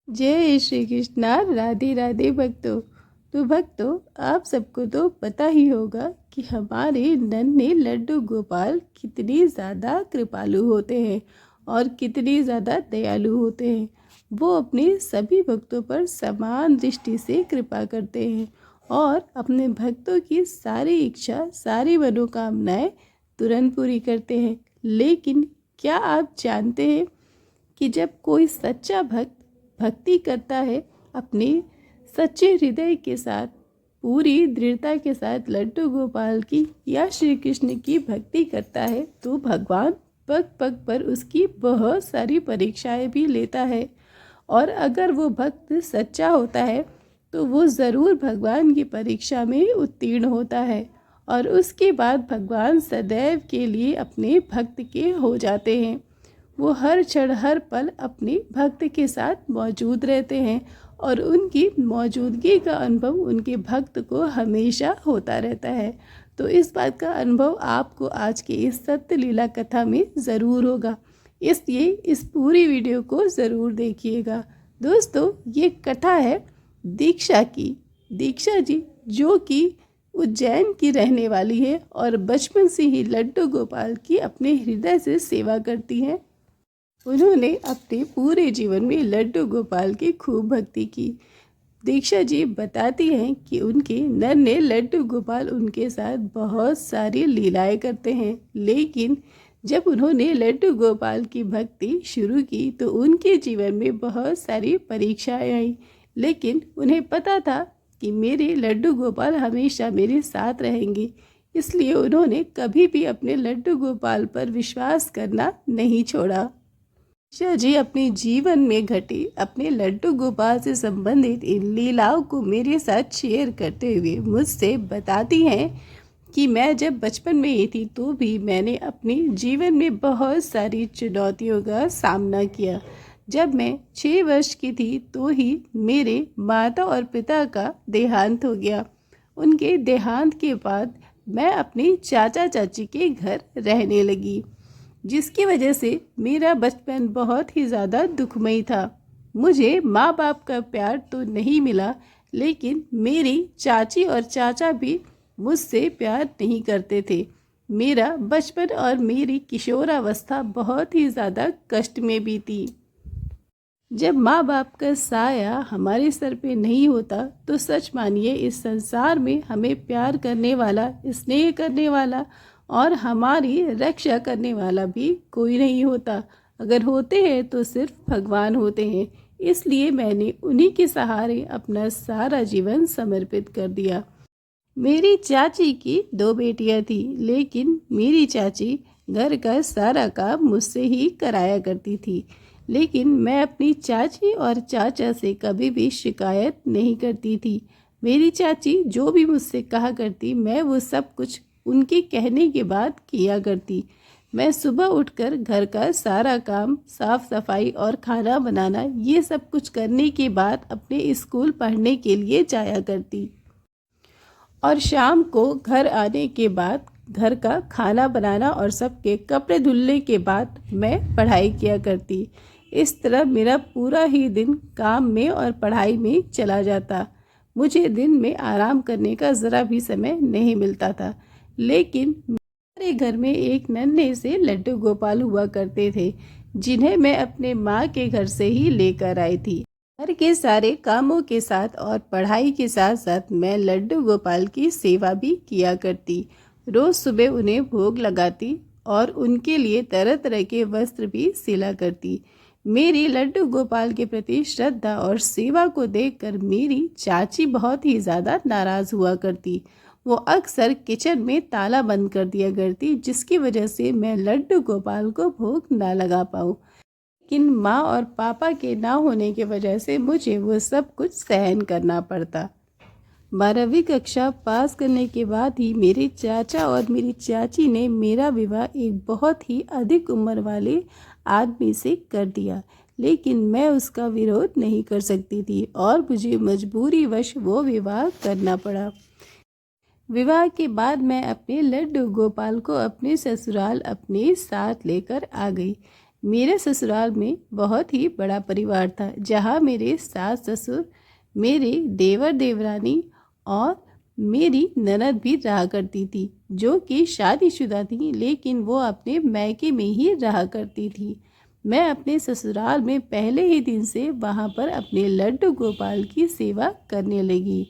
जय श्री कृष्णा। राधे राधे भक्तों। तो भक्तों, आप सबको तो पता ही होगा कि हमारे नन्हे लड्डू गोपाल कितने ज़्यादा कृपालु होते हैं और कितने ज़्यादा दयालु होते हैं। वो अपने सभी भक्तों पर समान दृष्टि से कृपा करते हैं और अपने भक्तों की सारी इच्छा, सारी मनोकामनाएं तुरंत पूरी करते हैं। लेकिन क्या आप जानते हैं कि जब कोई सच्चा भक्त भक्ति करता है, अपने सच्चे हृदय के साथ, पूरी दृढ़ता के साथ लड्डू गोपाल की या श्री कृष्ण की भक्ति करता है, तो भगवान पग पग पर उसकी बहुत सारी परीक्षाएं भी लेता है। और अगर वो भक्त सच्चा होता है तो वो ज़रूर भगवान की परीक्षा में उत्तीर्ण होता है और उसके बाद भगवान सदैव के लिए अपने भक्त के हो जाते हैं। वो हर क्षण हर पल अपने भक्त के साथ मौजूद रहते हैं और उनकी मौजूदगी का अनुभव उनके भक्त को हमेशा होता रहता है। तो इस बात का अनुभव आपको आज के इस सत्य लीला कथा में ज़रूर होगा, इसलिए इस पूरी वीडियो को ज़रूर देखिएगा। दोस्तों, ये कथा है दीक्षा की। दीक्षा जी जो कि उज्जैन की रहने वाली है और बचपन से ही लड्डू गोपाल की अपने हृदय से सेवा करती हैं। उन्होंने अपने पूरे जीवन में लड्डू गोपाल की खूब भक्ति की। दीक्षा जी बताती हैं कि उनके नन्हे लड्डू गोपाल उनके साथ बहुत सारी लीलाएं करते हैं, लेकिन जब उन्होंने लड्डू गोपाल की भक्ति शुरू की तो उनके जीवन में बहुत सारी परीक्षाएं आई। लेकिन उन्हें पता था कि मेरे लड्डू गोपाल हमेशा मेरे साथ रहेंगे, इसलिए उन्होंने कभी भी अपने लड्डू गोपाल पर विश्वास करना नहीं छोड़ा। दीक्षा जी अपने जीवन में घटी अपने लड्डू गोपाल से संबंधित इन लीलाओं को मेरे साथ शेयर करते हुए मुझसे बताती हैं कि मैं जब बचपन में ही थी तो भी मैंने अपने जीवन में बहुत सारी चुनौतियों का सामना किया। जब मैं 6 वर्ष की थी तो ही मेरे माता और पिता का देहांत हो गया। उनके देहांत के बाद मैं अपने चाचा चाची के घर रहने लगी, जिसकी वजह से मेरा बचपन बहुत ही ज़्यादा दुखमयी था। मुझे माँ बाप का प्यार तो नहीं मिला, लेकिन मेरी चाची और चाचा भी मुझसे प्यार नहीं करते थे। मेरा बचपन और मेरी किशोरावस्था बहुत ही ज़्यादा कष्ट में बीती। जब माँ बाप का साया हमारे सर पे नहीं होता तो सच मानिए इस संसार में हमें प्यार करने वाला, स्नेह करने वाला और हमारी रक्षा करने वाला भी कोई नहीं होता। अगर होते हैं तो सिर्फ भगवान होते हैं। इसलिए मैंने उन्हीं के सहारे अपना सारा जीवन समर्पित कर दिया। मेरी चाची की 2 बेटियां थी, लेकिन मेरी चाची घर का सारा काम मुझसे ही कराया करती थी। लेकिन मैं अपनी चाची और चाचा से कभी भी शिकायत नहीं करती थी। मेरी चाची जो भी मुझसे कहा करती मैं वो सब कुछ उनके कहने के बाद किया करती। मैं सुबह उठकर घर का सारा काम, साफ सफाई और खाना बनाना, ये सब कुछ करने के बाद अपने स्कूल पढ़ने के लिए जाया करती और शाम को घर आने के बाद घर का खाना बनाना और सबके कपड़े धुलने के बाद मैं पढ़ाई किया करती। इस तरह मेरा पूरा ही दिन काम में और पढ़ाई में चला जाता। मुझे दिन में आराम करने का ज़रा भी समय नहीं मिलता था। लेकिन मेरे घर में एक नन्हे से लड्डू गोपाल हुआ करते थे, जिन्हें मैं अपने माँ के घर से ही लेकर आई थी। घर के सारे कामों के साथ और पढ़ाई के साथ साथ मैं लड्डू गोपाल की सेवा भी किया करती। रोज़ सुबह उन्हें भोग लगाती और उनके लिए तरह तरह के वस्त्र भी सिला करती। मेरी लड्डू गोपाल के प्रति श्रद्धा और सेवा को देखकर मेरी चाची बहुत ही ज़्यादा नाराज़ हुआ करती। वो अक्सर किचन में ताला बंद कर दिया करती, जिसकी वजह से मैं लड्डू गोपाल को भोग ना लगा पाऊँ। लेकिन माँ और पापा के ना होने की वजह से मुझे वो सब कुछ सहन करना पड़ता। 12वीं कक्षा पास करने के बाद ही मेरे चाचा और मेरी चाची ने मेरा विवाह एक बहुत ही अधिक उम्र वाले आदमी से कर दिया। लेकिन मैं उसका विरोध नहीं कर सकती थी और मुझे मजबूरीवश वो विवाह करना पड़ा। विवाह के बाद मैं अपने लड्डू गोपाल को अपने ससुराल अपने साथ लेकर आ गई। मेरे ससुराल में बहुत ही बड़ा परिवार था, जहाँ मेरे सास ससुर, मेरे देवर देवरानी और मेरी ननद भी रहा करती थी, जो कि शादीशुदा थी, लेकिन वो अपने मायके में ही रहा करती थी। मैं अपने ससुराल में पहले ही दिन से वहाँ पर अपने लड्डू गोपाल की सेवा करने लगी।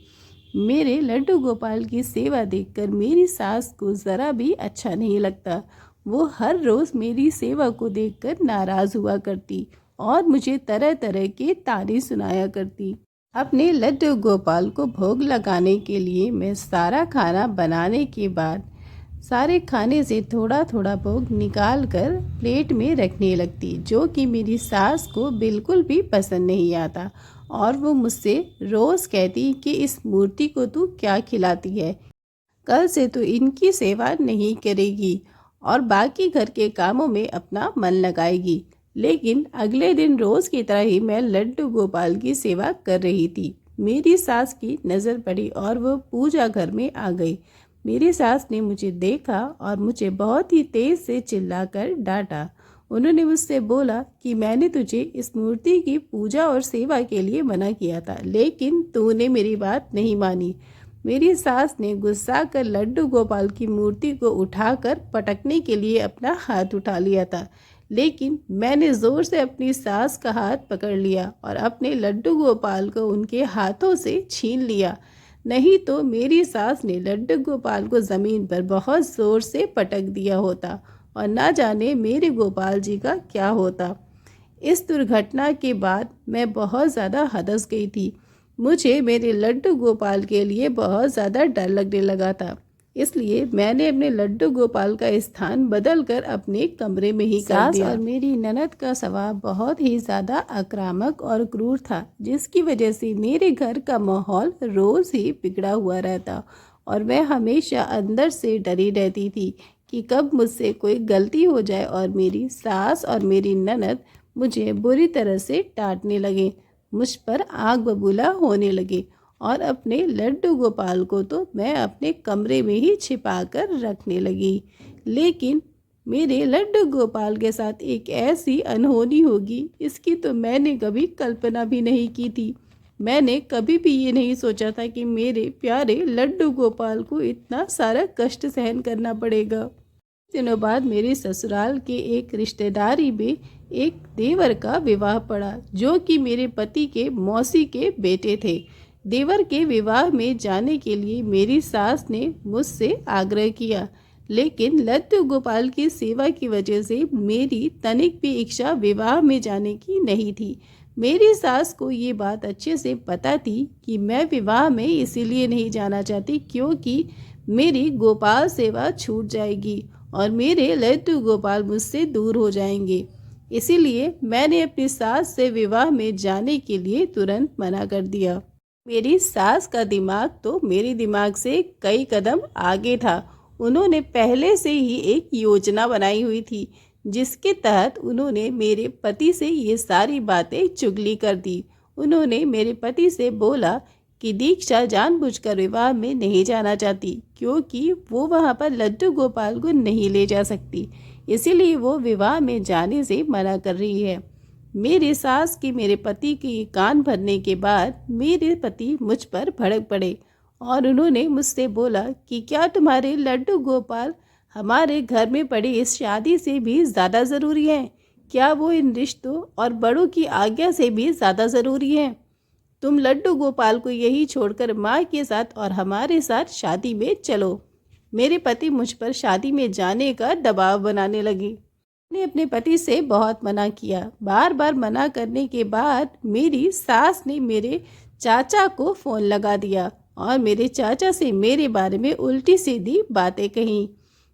मेरे लड्डू गोपाल की सेवा देखकर मेरी सास को ज़रा भी अच्छा नहीं लगता। वो हर रोज़ मेरी सेवा को देखकर नाराज़ हुआ करती और मुझे तरह तरह के ताने सुनाया करती। अपने लड्डू गोपाल को भोग लगाने के लिए मैं सारा खाना बनाने के बाद सारे खाने से थोड़ा थोड़ा भोग निकाल कर प्लेट में रखने लगती, जो कि मेरी सास को बिल्कुल भी पसंद नहीं आता और वो मुझसे रोज़ कहती कि इस मूर्ति को तू क्या खिलाती है, कल से तो इनकी सेवा नहीं करेगी और बाकी घर के कामों में अपना मन लगाएगी। लेकिन अगले दिन रोज़ की तरह ही मैं लड्डू गोपाल की सेवा कर रही थी। मेरी सास की नज़र पड़ी और वो पूजा घर में आ गई। मेरी सास ने मुझे देखा और मुझे बहुत ही तेज़ से चिल्लाकर डांटा। उन्होंने मुझसे बोला कि मैंने तुझे इस मूर्ति की पूजा और सेवा के लिए मना किया था, लेकिन तूने मेरी बात नहीं मानी। मेरी सास ने गुस्सा कर लड्डू गोपाल की मूर्ति को उठाकर पटकने के लिए अपना हाथ उठा लिया था, लेकिन मैंने ज़ोर से अपनी सास का हाथ पकड़ लिया और अपने लड्डू गोपाल को उनके हाथों से छीन लिया। नहीं तो मेरी सास ने लड्डू गोपाल को ज़मीन पर बहुत ज़ोर से पटक दिया होता और ना जाने मेरे गोपाल जी का क्या होता। इस दुर्घटना के बाद मैं बहुत ज़्यादा हदस गई थी। मुझे मेरे लड्डू गोपाल के लिए बहुत ज़्यादा डर लगने लगा था, इसलिए मैंने अपने लड्डू गोपाल का स्थान बदलकर अपने कमरे में ही कर दिया। और मेरी ननद का स्वभाव बहुत ही ज़्यादा आक्रामक और क्रूर था, जिसकी वजह से मेरे घर का माहौल रोज़ ही बिगड़ा हुआ रहता और मैं हमेशा अंदर से डरी रहती थी कि कब मुझसे कोई गलती हो जाए और मेरी सास और मेरी ननद मुझे बुरी तरह से डांटने लगे, मुझ पर आग बबूला होने लगे और अपने लड्डू गोपाल को तो मैं अपने कमरे में ही छिपा कर रखने लगी। लेकिन मेरे लड्डू गोपाल के साथ एक ऐसी अनहोनी होगी, इसकी तो मैंने कभी कल्पना भी नहीं की थी। मैंने कभी भी ये नहीं सोचा था कि मेरे प्यारे लड्डू गोपाल को इतना सारा कष्ट सहन करना पड़ेगा। दिनों बाद मेरे ससुराल के एक रिश्तेदारी में एक देवर का विवाह पड़ा, जो कि मेरे पति के मौसी के बेटे थे। देवर के विवाह में जाने के लिए मेरी सास ने मुझसे आग्रह किया, लेकिन लड्डू गोपाल की सेवा की वजह से मेरी तनिक भी इच्छा विवाह में जाने की नहीं थी। मेरी सास को ये बात अच्छे से पता थी कि मैं विवाह में इसीलिए नहीं जाना चाहती क्योंकि मेरी गोपाल सेवा छूट जाएगी और मेरे लड्डू गोपाल मुझसे दूर हो जाएंगे। इसीलिए मैंने अपनी सास से विवाह में जाने के लिए तुरंत मना कर दिया। मेरी सास का दिमाग तो मेरे दिमाग से कई कदम आगे था। उन्होंने पहले से ही एक योजना बनाई हुई थी, जिसके तहत उन्होंने मेरे पति से ये सारी बातें चुगली कर दी। उन्होंने मेरे पति से बोला कि दीक्षा जानबूझकर विवाह में नहीं जाना चाहती क्योंकि वो वहाँ पर लड्डू गोपाल को नहीं ले जा सकती, इसीलिए वो विवाह में जाने से मना कर रही है। मेरे सास की मेरे पति की कान भरने के बाद मेरे पति मुझ पर भड़क पड़े और उन्होंने मुझसे बोला कि क्या तुम्हारे लड्डू गोपाल हमारे घर में पड़ी इस शादी से भी ज़्यादा ज़रूरी है? क्या वो इन रिश्तों और बड़ों की आज्ञा से भी ज़्यादा ज़रूरी है? तुम लड्डू गोपाल को यही छोड़कर माँ के साथ और हमारे साथ शादी में चलो। मेरे पति मुझ पर शादी में जाने का दबाव बनाने लगे। मैंने अपने पति से बहुत मना किया। बार बार मना करने के बाद मेरी सास ने मेरे चाचा को फ़ोन लगा दिया और मेरे चाचा से मेरे बारे में उल्टी सीधी बातें कहीं।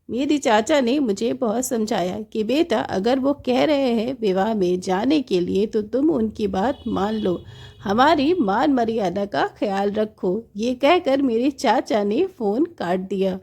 मेरी चाचा ने मुझे बहुत समझाया कि बेटा, अगर वो कह रहे हैं विवाह में जाने के लिए तो तुम उनकी बात मान लो, हमारी मान मर्यादा का ख्याल रखो। ये कहकर मेरे चाचा ने फ़ोन काट दिया।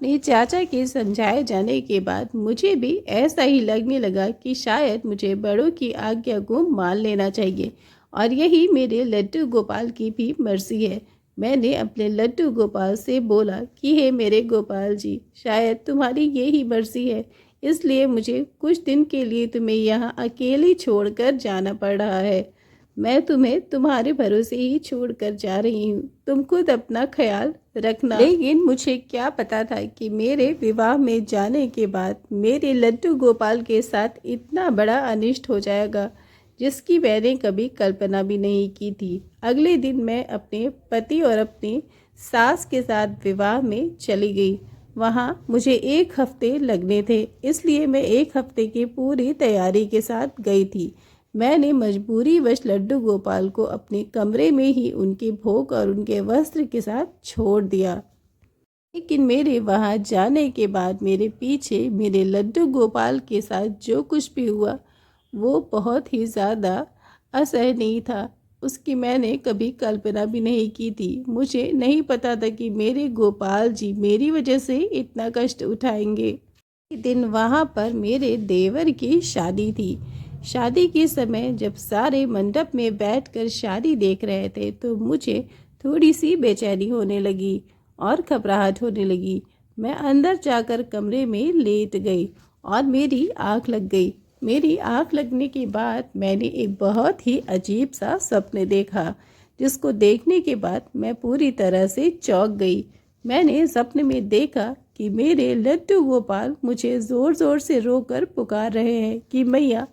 अपने चाचा के समझाए जाने के बाद मुझे भी ऐसा ही लगने लगा कि शायद मुझे बड़ों की आज्ञा को मान लेना चाहिए और यही मेरे लड्डू गोपाल की भी मर्जी है। मैंने अपने लड्डू गोपाल से बोला कि हे मेरे गोपाल जी, शायद तुम्हारी यही मर्जी है, इसलिए मुझे कुछ दिन के लिए तुम्हें यहाँ अकेली छोड़कर जाना पड़ रहा है। मैं तुम्हें तुम्हारे भरोसे ही छोड़कर जा रही हूँ। तुम खुद अपना ख्याल रखना। लेकिन मुझे क्या पता था कि मेरे विवाह में जाने के बाद मेरे लड्डू गोपाल के साथ इतना बड़ा अनिष्ट हो जाएगा, जिसकी मैंने कभी कल्पना भी नहीं की थी। अगले दिन मैं अपने पति और अपनी सास के साथ विवाह में चली गई। वहाँ मुझे 1 हफ्ते लगने थे, इसलिए मैं 1 हफ्ते की पूरी तैयारी के साथ गई थी। मैंने मजबूरीवश लड्डू गोपाल को अपने कमरे में ही उनके भोग और उनके वस्त्र के साथ छोड़ दिया। लेकिन मेरे वहाँ जाने के बाद मेरे पीछे मेरे लड्डू गोपाल के साथ जो कुछ भी हुआ वो बहुत ही ज़्यादा असहनीय था। उसकी मैंने कभी कल्पना भी नहीं की थी। मुझे नहीं पता था कि मेरे गोपाल जी मेरी वजह से इतना कष्ट उठाएंगे। एक दिन वहाँ पर मेरे देवर की शादी थी। शादी के समय जब सारे मंडप में बैठकर शादी देख रहे थे तो मुझे थोड़ी सी बेचैनी होने लगी और घबराहट होने लगी। मैं अंदर जाकर कमरे में लेट गई और मेरी आँख लग गई। मेरी आँख लगने के बाद मैंने एक बहुत ही अजीब सा सपने देखा, जिसको देखने के बाद मैं पूरी तरह से चौंक गई। मैंने सपने में देखा कि मेरे लड्डू गोपाल मुझे ज़ोर ज़ोर से रोकर पुकार रहे हैं कि मैया,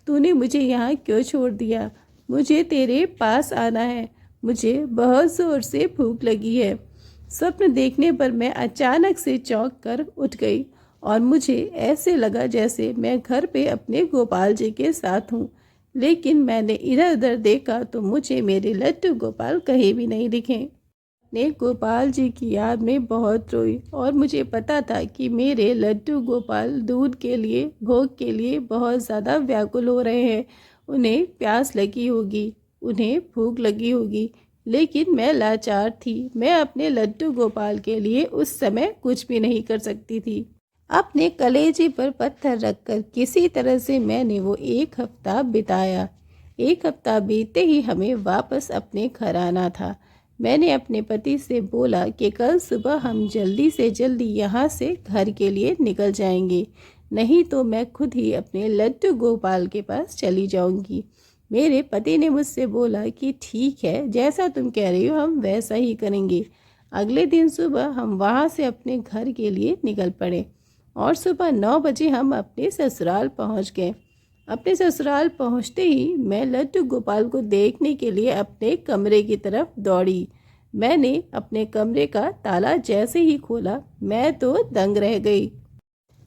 तूने मुझे यहाँ क्यों छोड़ दिया? मुझे तेरे पास आना है, मुझे बहुत ज़ोर से भूख लगी है। स्वप्न देखने पर मैं अचानक से चौंक कर उठ गई और मुझे ऐसे लगा जैसे मैं घर पे अपने गोपाल जी के साथ हूँ। लेकिन मैंने इधर उधर देखा तो मुझे मेरे लड्डू गोपाल कहीं भी नहीं दिखे। ने गोपाल जी की याद में बहुत रोई और मुझे पता था कि मेरे लड्डू गोपाल दूध के लिए, भोग के लिए बहुत ज़्यादा व्याकुल हो रहे हैं। उन्हें प्यास लगी होगी, उन्हें भूख लगी होगी, लेकिन मैं लाचार थी। मैं अपने लड्डू गोपाल के लिए उस समय कुछ भी नहीं कर सकती थी। अपने कलेजे पर पत्थर रखकर किसी तरह से मैंने वो 1 हफ्ता बिताया। 1 हफ्ता बीते ही हमें वापस अपने घर आना था। मैंने अपने पति से बोला कि कल सुबह हम जल्दी से जल्दी यहाँ से घर के लिए निकल जाएंगे, नहीं तो मैं खुद ही अपने लड्डू गोपाल के पास चली जाऊंगी। मेरे पति ने मुझसे बोला कि ठीक है, जैसा तुम कह रही हो हम वैसा ही करेंगे। अगले दिन सुबह हम वहाँ से अपने घर के लिए निकल पड़े और सुबह 9 बजे हम अपने ससुराल पहुँच गए। अपने ससुराल पहुंचते ही मैं लड्डू गोपाल को देखने के लिए अपने कमरे की तरफ दौड़ी। मैंने अपने कमरे का ताला जैसे ही खोला, मैं तो दंग रह गई।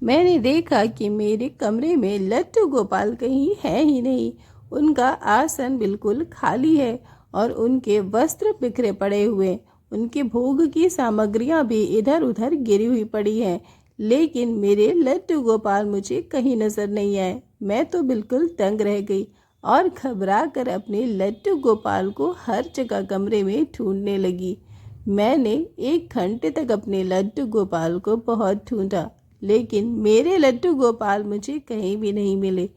मैंने देखा कि मेरे कमरे में लड्डू गोपाल कहीं है ही नहीं। उनका आसन बिल्कुल खाली है और उनके वस्त्र बिखरे पड़े हुए, उनके भोग की सामग्रियां भी इधर उधर गिरी हुई पड़ी हैं। लेकिन मेरे लड्डू गोपाल मुझे कहीं नजर नहीं आए। मैं तो बिल्कुल दंग रह गई और घबरा कर अपने लड्डू गोपाल को हर जगह कमरे में ढूंढने लगी। मैंने 1 घंटे तक अपने लड्डू गोपाल को बहुत ढूंढा, लेकिन मेरे लड्डू गोपाल मुझे कहीं भी नहीं मिले।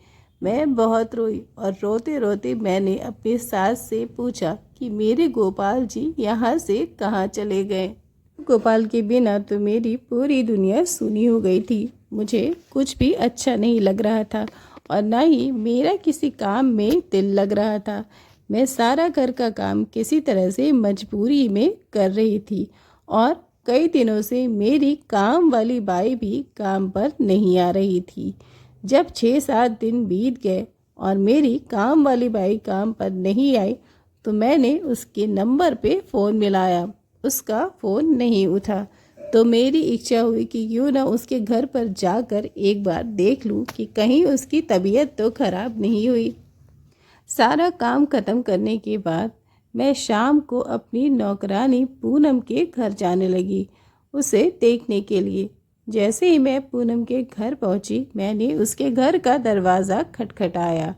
मैं बहुत रोई और रोते रोते मैंने अपनी सास से पूछा कि मेरे गोपाल जी यहाँ से कहाँ चले गए। गोपाल के बिना तो मेरी पूरी दुनिया सूनी हो गई थी। मुझे कुछ भी अच्छा नहीं लग रहा था और ना ही मेरा किसी काम में दिल लग रहा था। मैं सारा घर का काम किसी तरह से मजबूरी में कर रही थी और कई दिनों से मेरी काम वाली बाई भी काम पर नहीं आ रही थी। जब 6-7 दिन बीत गए और मेरी काम वाली बाई काम पर नहीं आई तो मैंने उसके नंबर पे फ़ोन मिलाया। उसका फ़ोन नहीं उठा तो मेरी इच्छा हुई कि क्यों ना उसके घर पर जाकर एक बार देख लूं कि कहीं उसकी तबीयत तो ख़राब नहीं हुई। सारा काम ख़त्म करने के बाद मैं शाम को अपनी नौकरानी पूनम के घर जाने लगी, उसे देखने के लिए। जैसे ही मैं पूनम के घर पहुंची, मैंने उसके घर का दरवाज़ा खटखटाया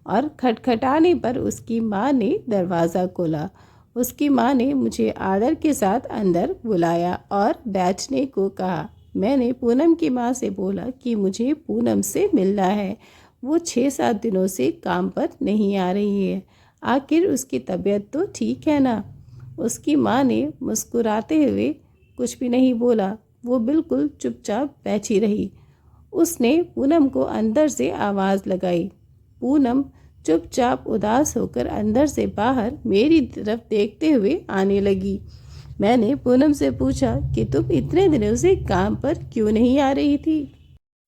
और खटखटाने पर उसकी माँ ने दरवाज़ा खोला। उसकी माँ ने मुझे आदर के साथ अंदर बुलाया और बैठने को कहा। मैंने पूनम की माँ से बोला कि मुझे पूनम से मिलना है, वो 6-7 दिनों से काम पर नहीं आ रही है, आखिर उसकी तबीयत तो ठीक है ना। उसकी माँ ने मुस्कुराते हुए कुछ भी नहीं बोला, वो बिल्कुल चुपचाप बैठी रही। उसने पूनम को अंदर से आवाज़ लगाई। पूनम चुपचाप उदास होकर अंदर से बाहर मेरी तरफ देखते हुए आने लगी। मैंने पूनम से पूछा कि तुम इतने दिनों से काम पर क्यों नहीं आ रही थी?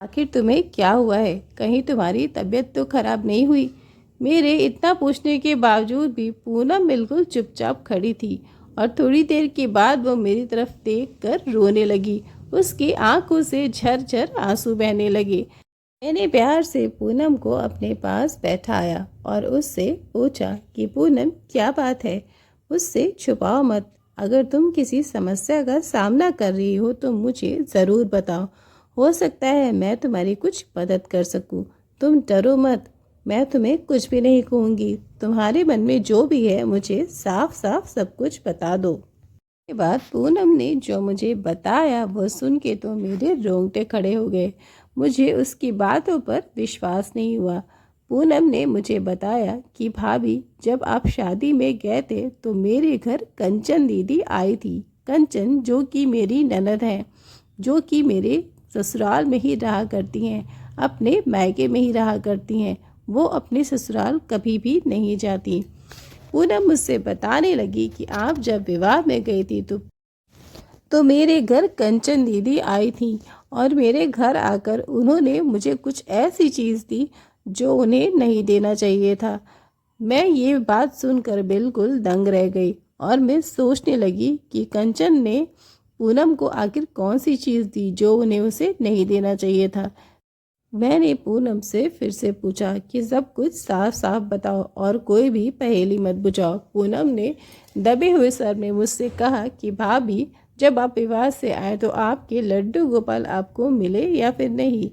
आखिर तुम्हें क्या हुआ है? कहीं तुम्हारी तबीयत तो खराब नहीं हुई? मेरे इतना पूछने के बावजूद भी पूनम बिल्कुल चुपचाप खड़ी थी और थोड़ी देर के बाद वो मेरी तरफ देखकर रोने लगी। उसकी आंखों से झरझर आंसू बहने लगे। मैंने प्यार से पूनम को अपने पास बैठाया और उससे पूछा कि पूनम, क्या बात है? मुझसे छुपाओ मत। अगर तुम किसी समस्या का सामना कर रही हो तो मुझे ज़रूर बताओ। हो सकता है मैं तुम्हारी कुछ मदद कर सकूं। तुम डरो मत, मैं तुम्हें कुछ भी नहीं कहूँगी। तुम्हारे मन में जो भी है मुझे साफ साफ सब कुछ बता दो। के बाद पूनम ने जो मुझे बताया वो सुन के तो मेरे रोंगटे खड़े हो गए। मुझे उसकी बातों पर विश्वास नहीं हुआ। पूनम ने मुझे बताया कि भाभी, जब आप शादी में गए थे तो मेरे घर कंचन दीदी आई थी। कंचन जो कि मेरी ननद है, जो कि मेरे ससुराल में ही रहा करती हैं, अपने मायके में ही रहा करती हैं। वो अपने ससुराल कभी भी नहीं जाती। पूनम मुझसे बताने लगी कि आप जब विवाह में गई थी तो मेरे घर कंचन दीदी आई थी और मेरे घर आकर उन्होंने मुझे कुछ ऐसी चीज़ दी जो उन्हें नहीं देना चाहिए था। मैं ये बात सुनकर बिल्कुल दंग रह गई और मैं सोचने लगी कि कंचन ने पूनम को आखिर कौन सी चीज़ दी जो उन्हें उसे नहीं देना चाहिए था। मैंने पूनम से फिर से पूछा कि सब कुछ साफ साफ बताओ और कोई भी पहेली मत बुझाओ। पूनम ने दबे हुए स्वर में मुझसे कहा कि भाभी, जब आप विवाह से आए तो आपके लड्डू गोपाल आपको मिले या फिर नहीं?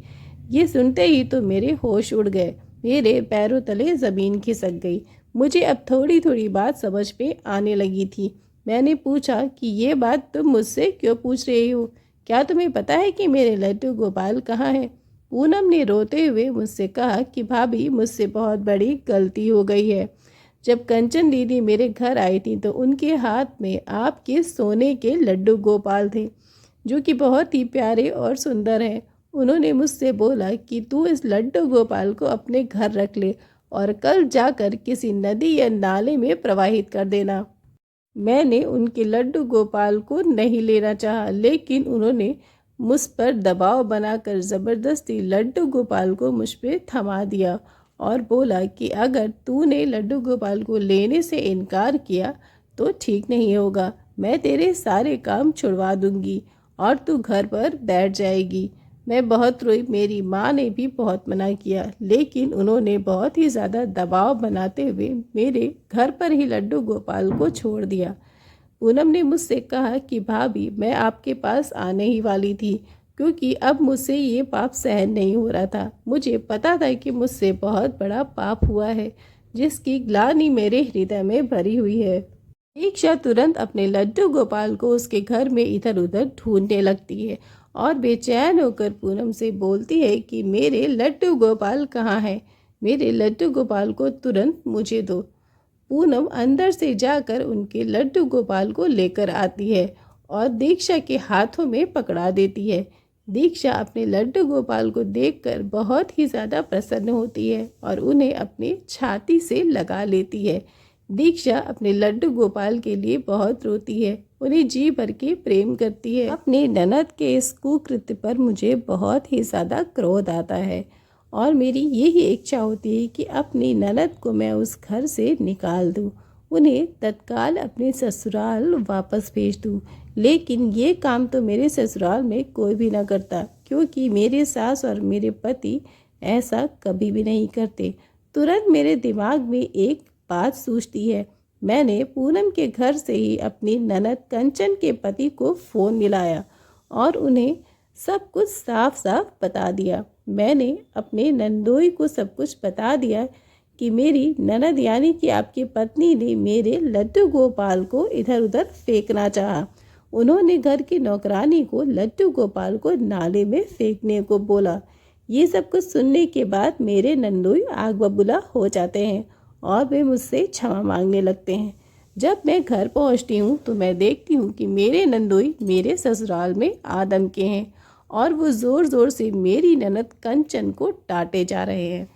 ये सुनते ही तो मेरे होश उड़ गए। मेरे पैरों तले ज़मीन खिसक गई। मुझे अब थोड़ी थोड़ी बात समझ में आने लगी थी। मैंने पूछा कि ये बात तुम मुझसे क्यों पूछ रही हो? क्या तुम्हें पता है कि मेरे लड्डू गोपाल कहाँ हैं? पूनम ने रोते हुए मुझसे कहा कि भाभी, मुझसे बहुत बड़ी गलती हो गई है। जब कंचन दीदी मेरे घर आई थी तो उनके हाथ में आपके सोने के लड्डू गोपाल थे, जो कि बहुत ही प्यारे और सुंदर हैं। उन्होंने मुझसे बोला कि तू इस लड्डू गोपाल को अपने घर रख ले और कल जाकर किसी नदी या नाले में प्रवाहित कर देना। मैंने उनके लड्डू गोपाल को नहीं लेना चाहा, लेकिन उन्होंने मुझ पर दबाव बनाकर ज़बरदस्ती लड्डू गोपाल को मुझ पर थमा दिया और बोला कि अगर तूने लड्डू गोपाल को लेने से इनकार किया तो ठीक नहीं होगा। मैं तेरे सारे काम छुड़वा दूंगी और तू घर पर बैठ जाएगी। मैं बहुत रोई। मेरी माँ ने भी बहुत मना किया, लेकिन उन्होंने बहुत ही ज़्यादा दबाव बनाते हुए मेरे घर पर ही लड्डू गोपाल को छोड़ दिया। पूनम ने मुझसे कहा कि भाभी, मैं आपके पास आने ही वाली थी, क्योंकि अब मुझसे ये पाप सहन नहीं हो रहा था। मुझे पता था कि मुझसे बहुत बड़ा पाप हुआ है, जिसकी ग्लानि मेरे हृदय में भरी हुई है। दीक्षा तुरंत अपने लड्डू गोपाल को उसके घर में इधर उधर ढूंढने लगती है और बेचैन होकर पूनम से बोलती है कि मेरे लड्डू गोपाल कहाँ है? मेरे लड्डू गोपाल को तुरंत मुझे दो। पूनम अंदर से जाकर उनके लड्डू गोपाल को लेकर आती है और दीक्षा के हाथों में पकड़ा देती है। दीक्षा अपने लड्डू गोपाल को देखकर बहुत ही ज़्यादा प्रसन्न होती है और उन्हें अपनी छाती से लगा लेती है। दीक्षा अपने लड्डू गोपाल के लिए बहुत रोती है, उन्हें जी भर के प्रेम करती है। अपनी ननद के इस कुकृत्य पर मुझे बहुत ही ज़्यादा क्रोध आता है और मेरी यही इच्छा होती है कि अपनी ननद को मैं उस घर से निकाल दूं, उन्हें तत्काल अपने ससुराल वापस भेज दूं। लेकिन ये काम तो मेरे ससुराल में कोई भी ना करता, क्योंकि मेरे सास और मेरे पति ऐसा कभी भी नहीं करते। तुरंत मेरे दिमाग में एक बात सूझती है। मैंने पूनम के घर से ही अपनी ननद कंचन के पति को फ़ोन मिलाया और उन्हें सब कुछ साफ साफ बता दिया। मैंने अपने नंदोई को सब कुछ बता दिया कि मेरी ननद यानी कि आपकी पत्नी ने मेरे लड्डू गोपाल को इधर उधर फेंकना चाहा। उन्होंने घर की नौकरानी को लड्डू गोपाल को नाले में फेंकने को बोला। ये सब कुछ सुनने के बाद मेरे नंदोई आग बबूला हो जाते हैं और वे मुझसे क्षमा मांगने लगते हैं। जब मैं घर पहुंचती हूं तो मैं देखती हूं कि मेरे नंदोई मेरे ससुराल में आदम के हैं और वो ज़ोर ज़ोर से मेरी ननद कंचन को डांटे जा रहे हैं।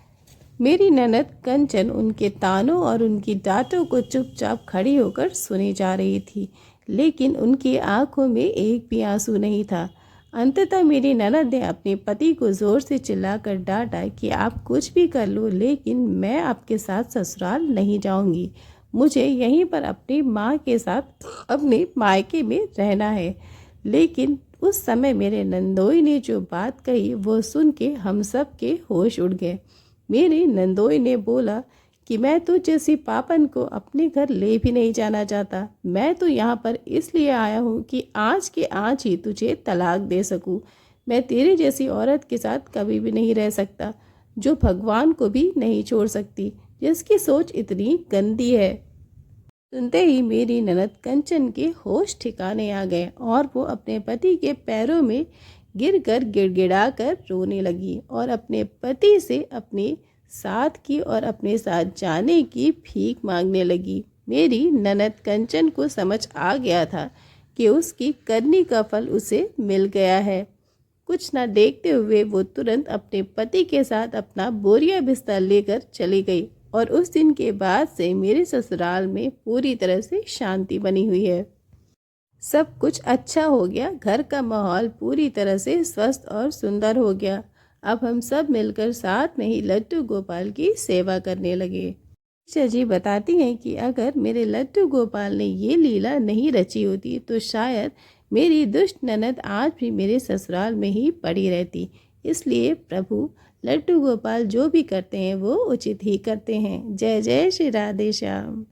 मेरी ननद कंचन उनके तानों और उनकी डांटों को चुपचाप खड़ी होकर सुनी जा रही थी, लेकिन उनकी आंखों में एक भी आंसू नहीं था। अंततः मेरी ननद ने अपने पति को ज़ोर से चिल्लाकर डांटा कि आप कुछ भी कर लो, लेकिन मैं आपके साथ ससुराल नहीं जाऊंगी। मुझे यहीं पर अपनी माँ के साथ अपने मायके में रहना है। लेकिन उस समय मेरे नंदोई ने जो बात कही वो सुन के हम सब के होश उड़ गए। मेरे नंदोई ने बोला कि मैं तो जैसी पापन को अपने घर ले भी नहीं जाना चाहता। मैं तो यहाँ पर इसलिए आया हूँ कि आज के आज ही तुझे तलाक दे सकूँ। मैं तेरे जैसी औरत के साथ कभी भी नहीं रह सकता, जो भगवान को भी नहीं छोड़ सकती, जिसकी सोच इतनी गंदी है। सुनते ही मेरी ननद कंचन के होश ठिकाने आ गए और वो अपने पति के पैरों में गिरकर गिड़गिड़ाकर रोने लगी और अपने पति से अपने साथ की और अपने साथ जाने की भीख मांगने लगी। मेरी ननद कंचन को समझ आ गया था कि उसकी करनी का फल उसे मिल गया है। कुछ ना देखते हुए वो तुरंत अपने पति के साथ अपना बोरिया बिस्तर लेकर चली गई और उस दिन के बाद से मेरे ससुराल में पूरी तरह से शांति बनी हुई है। सब कुछ अच्छा हो गया, घर का माहौल पूरी तरह से स्वस्थ और सुंदर हो गया। अब हम सब मिलकर साथ में ही लड्डू गोपाल की सेवा करने लगे। टीचर जी बताती हैं कि अगर मेरे लड्डू गोपाल ने ये लीला नहीं रची होती तो शायद मेरी दुष्ट ननद आज भी मेरे ससुराल में ही पड़ी रहती। इसलिए प्रभु लड्डू गोपाल जो भी करते हैं वो उचित ही करते हैं। जय जय श्री राधे श्याम।